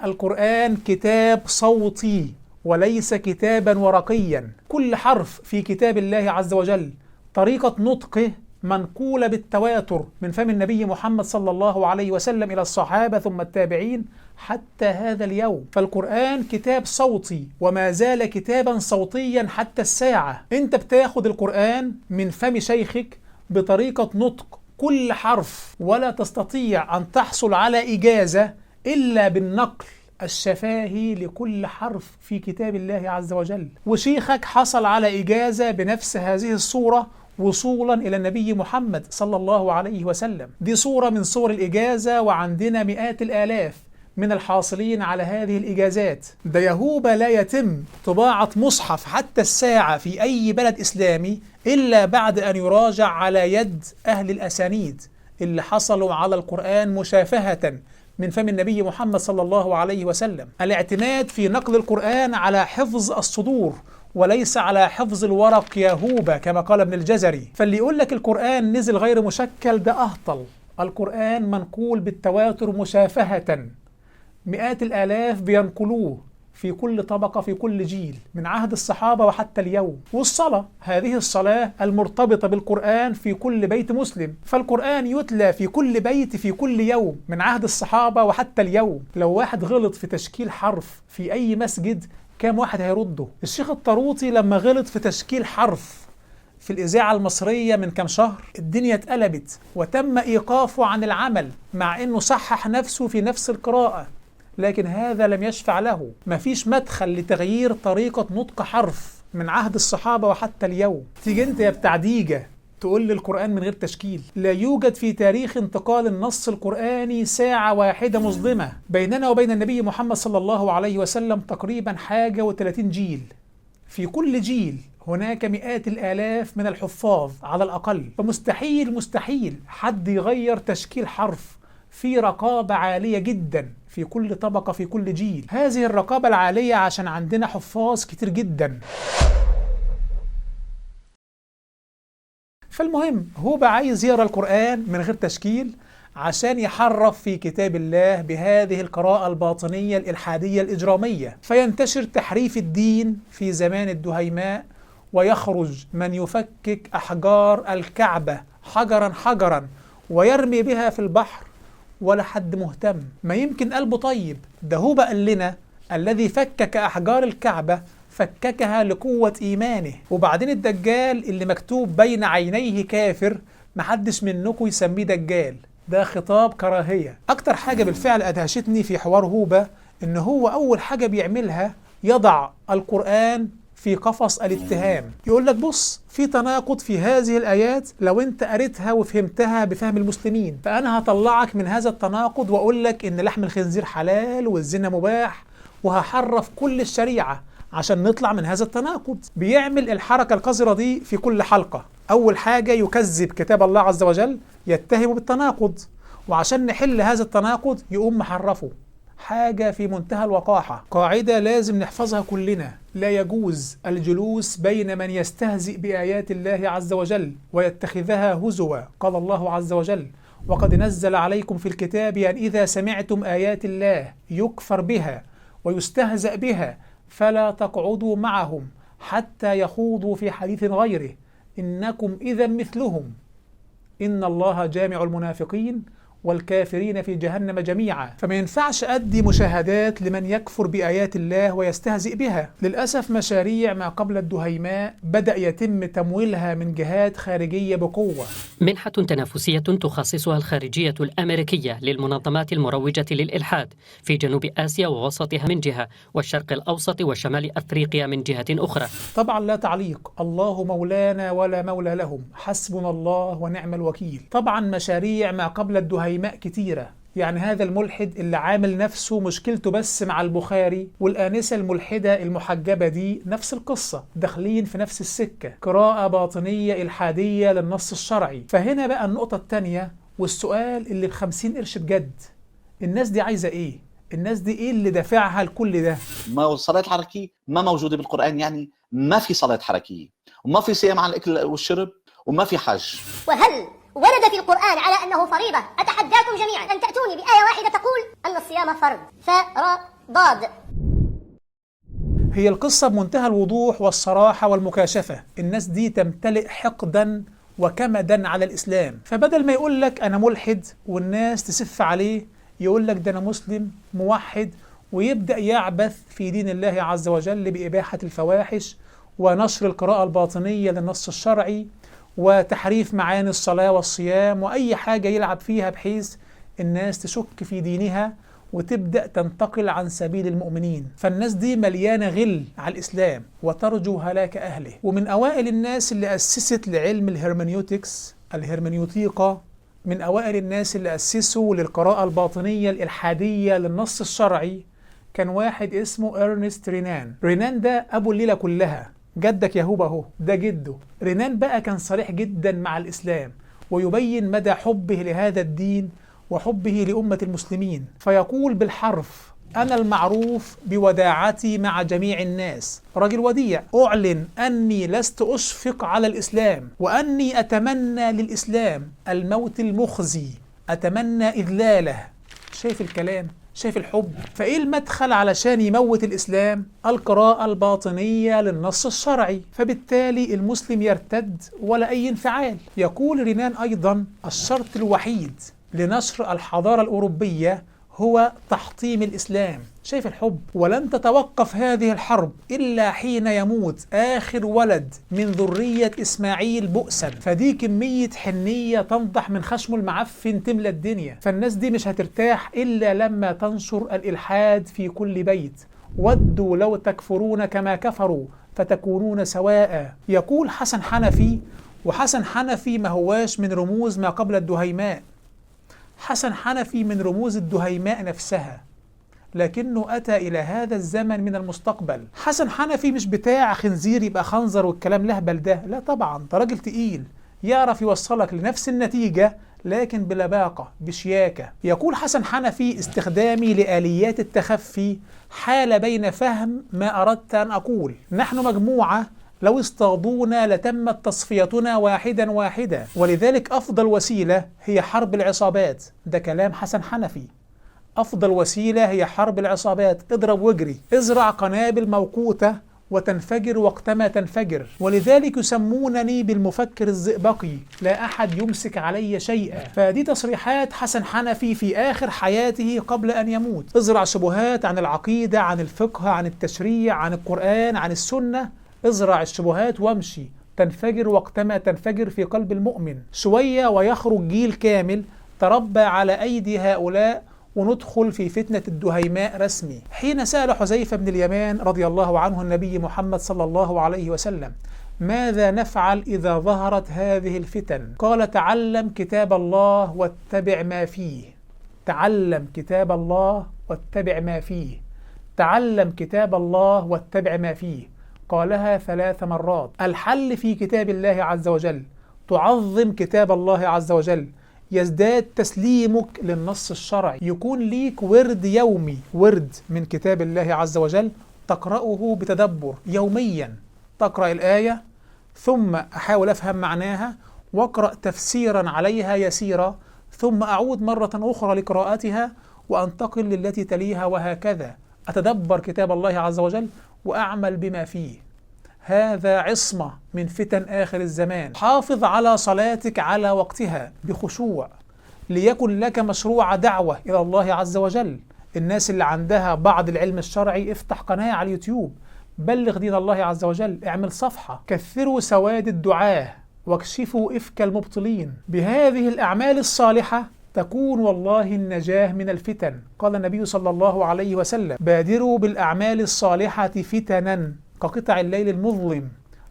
القرآن كتاب صوتي وليس كتابا ورقيا. كل حرف في كتاب الله عز وجل طريقة نطقه منقولة بالتواتر من فم النبي محمد صلى الله عليه وسلم إلى الصحابة ثم التابعين حتى هذا اليوم. فالقرآن كتاب صوتي وما زال كتابا صوتيا حتى الساعة. انت بتاخد القرآن من فم شيخك بطريقة نطق كل حرف، ولا تستطيع أن تحصل على إجازة إلا بالنقل الشفاهي لكل حرف في كتاب الله عز وجل. وشيخك حصل على إجازة بنفس هذه الصورة وصولا إلى النبي محمد صلى الله عليه وسلم. دي صورة من صور الإجازة، وعندنا مئات الآلاف من الحاصلين على هذه الإجازات. ده يهوبة لا يتم طباعة مصحف حتى الساعة في أي بلد إسلامي إلا بعد أن يراجع على يد أهل الأسانيد اللي حصلوا على القرآن مشافهة من فم النبي محمد صلى الله عليه وسلم. الاعتماد في نقل القرآن على حفظ الصدور وليس على حفظ الورق يهوبة كما قال ابن الجزري. فاللي يقول لك القرآن نزل غير مشكل ده أهطل. القرآن منقول بالتواتر مشافهة، مئات الآلاف بينقلوه في كل طبقة في كل جيل من عهد الصحابة وحتى اليوم. والصلاة، هذه الصلاة المرتبطة بالقرآن في كل بيت مسلم، فالقرآن يتلى في كل بيت في كل يوم من عهد الصحابة وحتى اليوم. لو واحد غلط في تشكيل حرف في أي مسجد كام واحد هيرده؟ الشيخ الطروطي لما غلط في تشكيل حرف في الإذاعة المصرية من كام شهر الدنيا اتقلبت وتم إيقافه عن العمل مع أنه صحح نفسه في نفس القراءة، لكن هذا لم يشفع له. مفيش مدخل لتغيير طريقة نطق حرف من عهد الصحابة وحتى اليوم. تيجي انت يا بتاع ديجة تقول لي القرآن من غير تشكيل؟ لا يوجد في تاريخ انتقال النص القرآني ساعة واحدة مظلمة. بيننا وبين النبي محمد صلى الله عليه وسلم تقريبا 31 جيل، في كل جيل هناك مئات الآلاف من الحفاظ على الأقل، فمستحيل حد يغير تشكيل حرف في رقابة عالية جدا في كل طبقة في كل جيل. هذه الرقابة العالية عشان عندنا حفاظ كتير جدا. فالمهم هو بقى عايز يقرأ القرآن من غير تشكيل عشان يحرف في كتاب الله بهذه القراءة الباطنية الإلحادية الإجرامية، فينتشر تحريف الدين في زمان الدهيماء، ويخرج من يفكك أحجار الكعبة حجرا ويرمي بها في البحر ولا حد مهتم. ما يمكن قلبه طيب، ده هو بقى قال لنا الذي فكك أحجار الكعبة فككها لقوة إيمانه. وبعدين الدجال اللي مكتوب بين عينيه كافر محدش منكم يسميه دجال، ده خطاب كراهية. أكتر حاجة بالفعل أدهشتني في حوار هوبا إن هو أول حاجة بيعملها يضع القرآن في قفص الاتهام. يقول لك بص، في تناقض في هذه الآيات لو أنت قريتها وفهمتها بفهم المسلمين، فأنا هطلعك من هذا التناقض وأقول لك إن لحم الخنزير حلال والزنا مباح، وهحرف كل الشريعة عشان نطلع من هذا التناقض. بيعمل الحركة القذرة دي في كل حلقة. أول حاجة يكذب كتاب الله عز وجل، يتهم بالتناقض، وعشان نحل هذا التناقض يقوم محرفه. حاجة في منتهى الوقاحة. قاعدة لازم نحفظها كلنا: لا يجوز الجلوس بين من يستهزئ بآيات الله عز وجل ويتخذها هزوا. قال الله عز وجل: وقد نزل عليكم في الكتاب أن إذا سمعتم آيات الله يكفر بها ويستهزأ بها فلا تقعدوا معهم حتى يخوضوا في حديث غيره إنكم إذا مثلهم إن الله جامع المنافقين والكافرين في جهنم جميعا. فما ينفعش أدي مشاهدات لمن يكفر بآيات الله ويستهزئ بها. للأسف مشاريع ما قبل الدهيماء بدأ يتم تمويلها من جهات خارجية بقوة. منحة تنافسية تخصصها الخارجية الأمريكية للمنظمات المروجة للإلحاد في جنوب آسيا ووسطها من جهة، والشرق الأوسط وشمال أفريقيا من جهة أخرى. طبعا لا تعليق، الله مولانا ولا مولى لهم، حسبنا الله ونعم الوكيل. طبعا مشاريع ما قبل الدهيماء كتيرة. يعني هذا الملحد اللي عامل نفسه مشكلته بس مع البخاري، والآنسة الملحدة المحجبة دي نفس القصة، داخلين في نفس السكة، قراءة باطنية إلحادية للنص الشرعي. فهنا بقى النقطة التانية والسؤال اللي ب50 قرش بجد: الناس دي عايزة إيه؟ الناس دي إيه اللي دافعها لكل ده؟ ما الصلاة الحركية ما موجودة بالقرآن، يعني ما في صلاة حركية، وما في صيام عن الأكل والشرب، وما في حج. وهل ورد في القرآن على أنه فريضة؟ أتحداكم جميعا أن تأتوني بآية واحدة تقول أن الصيام فرض. ضاد. هي القصة بمنتهى الوضوح والصراحة والمكاشفة. الناس دي تمتلئ حقدا وكمدا على الإسلام، فبدل ما يقول لك أنا ملحد والناس تسف عليه، يقول لك ده أنا مسلم موحد، ويبدأ يعبث في دين الله عز وجل بإباحة الفواحش ونشر القراءة الباطنية للنص الشرعي وتحريف معاني الصلاة والصيام وأي حاجة يلعب فيها بحيث الناس تشك في دينها وتبدأ تنتقل عن سبيل المؤمنين. فالناس دي مليانة غل على الإسلام وترجو هلاك أهله. ومن أوائل الناس اللي أسست لعلم الهرمنيوتكس، الهرمنيوتيقة، من أوائل الناس اللي أسسوا للقراءة الباطنية الإلحادية للنص الشرعي كان واحد اسمه إرنست رينان. رينان ده أبو الليلة كلها، جدك يهوب اهو، ده جده. رينان بقى كان صريح جدا مع الإسلام ويبين مدى حبه لهذا الدين وحبه لأمة المسلمين، فيقول بالحرف: أنا المعروف بوداعتي مع جميع الناس، راجل وديع، أعلن أني لست أشفق على الإسلام وأني أتمنى للإسلام الموت المخزي، أتمنى إذلاله. شايف الكلام؟ شايف الحب؟ فإيه المدخل علشان يموت الإسلام؟ القراءة الباطنية للنص الشرعي، فبالتالي المسلم يرتد ولا أي انفعال. يقول رينان أيضا: الشرط الوحيد لنشر الحضارة الأوروبية هو تحطيم الإسلام. شايف الحب؟ ولن تتوقف هذه الحرب إلا حين يموت آخر ولد من ذرية إسماعيل بؤسا. فدي كمية حنية تنضح من خشم المعفن تملى الدنيا. فالناس دي مش هترتاح إلا لما تنشر الإلحاد في كل بيت. ودوا لو تكفرون كما كفروا فتكونون سواء. يقول حسن حنفي، وحسن حنفي ما هواش من رموز ما قبل الدهيماء، حسن حنفي من رموز الدهيماء نفسها، لكنه أتى إلى هذا الزمن من المستقبل. حسن حنفي مش بتاع خنزير يبقى خنزر والكلام لهبل ده، لا طبعا، ده راجل تقيل يعرف يوصلك لنفس النتيجة لكن بلباقة بشياكة. يقول حسن حنفي: استخدامي لآليات التخفي حال بين فهم ما أردت أن أقول. نحن مجموعة لو اصطادونا لتمت تصفيتنا واحدا واحدا، ولذلك أفضل وسيلة هي حرب العصابات. ده كلام حسن حنفي. أفضل وسيلة هي حرب العصابات. اضرب واجري، ازرع قنابل موقوتة وتنفجر وقتما تنفجر. ولذلك يسمونني بالمفكر الزئبقي، لا أحد يمسك علي شيئا. فدي تصريحات حسن حنفي في آخر حياته قبل أن يموت. ازرع شبهات عن العقيدة، عن الفقه، عن التشريع، عن القرآن، عن السنة. ازرع الشبهات وامشي، تنفجر وقتما تنفجر في قلب المؤمن. شوية ويخرج جيل كامل تربى على أيدي هؤلاء، وندخل في فتنة الدهيماء رسمي. حين سأل حذيفة بن اليمان رضي الله عنه النبي محمد صلى الله عليه وسلم: ماذا نفعل إذا ظهرت هذه الفتن؟ قال: تعلم كتاب الله واتبع ما فيه. تعلم كتاب الله واتبع ما فيه. تعلم كتاب الله واتبع ما فيه. قالها 3 مرات. الحل في كتاب الله عز وجل. تعظم كتاب الله عز وجل، يزداد تسليمك للنص الشرعي، يكون ليك ورد يومي، ورد من كتاب الله عز وجل تقرأه بتدبر يوميا. تقرأ الآية ثم أحاول أفهم معناها وأقرأ تفسيرا عليها يسيرا، ثم أعود مرة أخرى لقراءتها وأنتقل للتي تليها، وهكذا أتدبر كتاب الله عز وجل وأعمل بما فيه. هذا عصمة من فتن آخر الزمان. حافظ على صلاتك على وقتها بخشوع، ليكن لك مشروع دعوة إلى الله عز وجل. الناس اللي عندها بعض العلم الشرعي افتح قناة على اليوتيوب، بلغ دين الله عز وجل، اعمل صفحة. كثروا سواد الدعاة واكشفوا إفك المبطلين. بهذه الأعمال الصالحة تكون والله النجاة من الفتن. قال النبي صلى الله عليه وسلم: بادروا بالأعمال الصالحة فتنا كقطع الليل المظلم،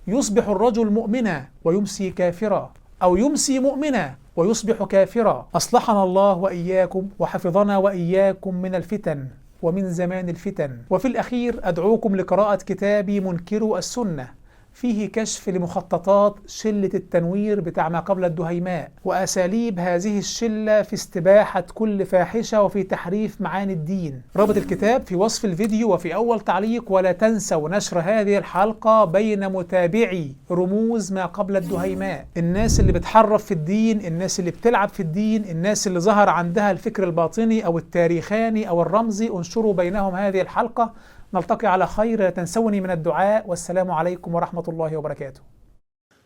يصبح الرجل مؤمنا ويمسي كافرا، أو يمسي مؤمنا ويصبح كافرا. أصلحنا الله وإياكم وحفظنا وإياكم من الفتن ومن زمان الفتن. وفي الأخير أدعوكم لقراءة كتابي منكرو السنة، فيه كشف لمخططات شلة التنوير بتاع ما قبل الدهيماء، وأساليب هذه الشلة في استباحة كل فاحشة وفي تحريف معاني الدين. رابط الكتاب في وصف الفيديو وفي أول تعليق. ولا تنسوا نشر هذه الحلقة بين متابعي رموز ما قبل الدهيماء، الناس اللي بتحرف في الدين، الناس اللي بتلعب في الدين، الناس اللي ظهر عندها الفكر الباطني أو التاريخاني أو الرمزي. انشروا بينهم هذه الحلقة. نلتقي على خير. لا تنسوني من الدعاء، والسلام عليكم ورحمة الله وبركاته.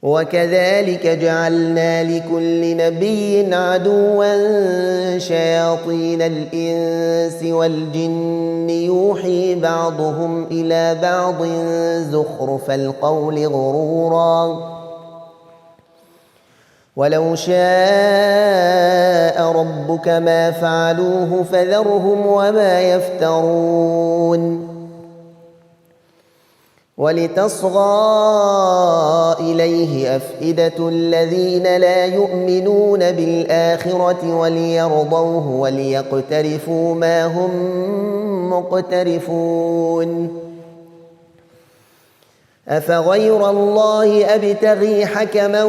وكذلك جعلنا لكل نبي عدوا شياطين الإنس والجن يوحي بعضهم إلى بعض زخرف القول غرورا ولو شاء ربك ما فعلوه فذرهم وما يفترون ولتصغى إليه أفئدة الذين لا يؤمنون بالآخرة وليرضوه وليقترفوا ما هم مقترفون أفغير الله أبتغي حكما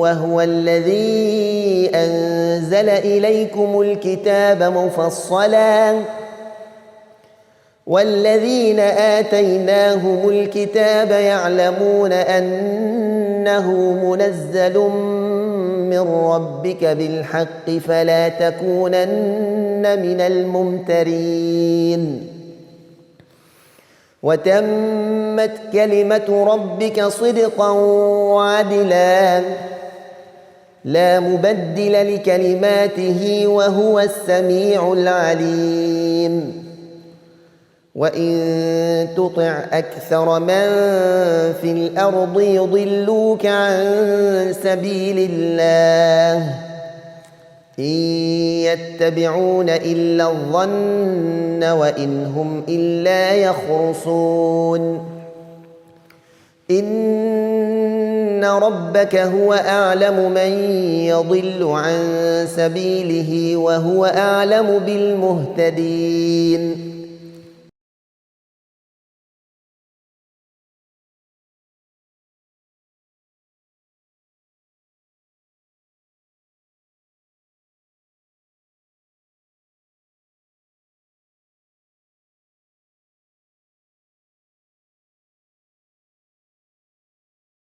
وهو الذي أنزل إليكم الكتاب مفصلا والذين آتيناهم الكتاب يعلمون أنه منزل من ربك بالحق فلا تكونن من الممترين وتمت كلمة ربك صدقا وعدلا لا مبدل لكلماته وهو السميع العليم وإن تطع أكثر من في الأرض يضلوك عن سبيل الله إن يتبعون إلا الظن وإن هم إلا يخرصون إن ربك هو أعلم من يضل عن سبيله وهو أعلم بالمهتدين